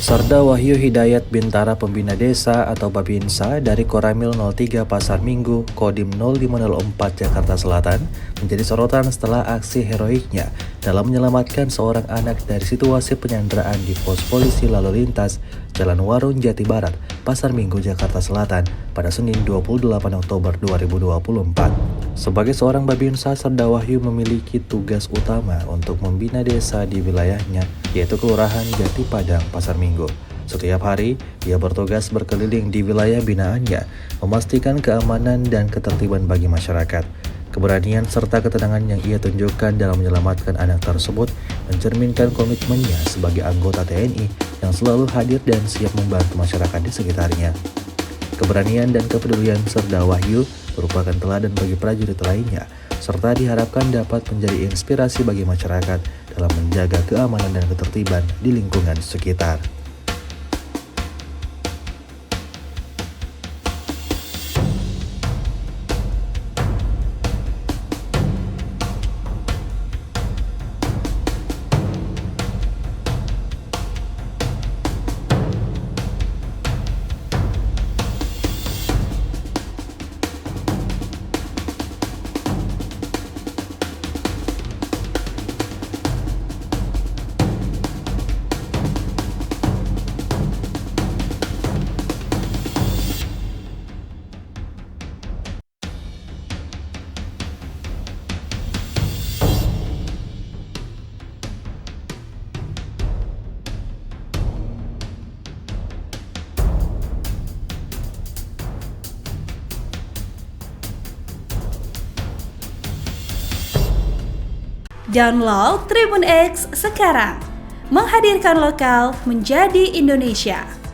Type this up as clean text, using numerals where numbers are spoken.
Sarda Wahyu Hidayat Bintara Pembina Desa atau Babinsa dari Koramil 03 Pasar Minggu, Kodim 0504 Jakarta Selatan menjadi sorotan setelah aksi heroiknya dalam menyelamatkan seorang anak dari situasi penyanderaan di pos polisi lalu lintas Jalan Warung Jati Barat, Pasar Minggu, Jakarta Selatan pada Senin 28 Oktober 2024. Sebagai seorang Babinsa, Sarda Wahyu memiliki tugas utama untuk membina desa di wilayahnya, yaitu Kelurahan Jati Padang, Pasar Minggu. Setiap hari, ia bertugas berkeliling di wilayah binaannya, memastikan keamanan dan ketertiban bagi masyarakat. Keberanian serta ketenangan yang ia tunjukkan dalam menyelamatkan anak tersebut mencerminkan komitmennya sebagai anggota TNI yang selalu hadir dan siap membantu masyarakat di sekitarnya. Keberanian dan kepedulian Sarda Wahyu merupakan teladan bagi prajurit lainnya, serta diharapkan dapat menjadi inspirasi bagi masyarakat dalam menjaga keamanan dan ketertiban di lingkungan sekitar. Download Tribun X sekarang, menghadirkan lokal menjadi Indonesia.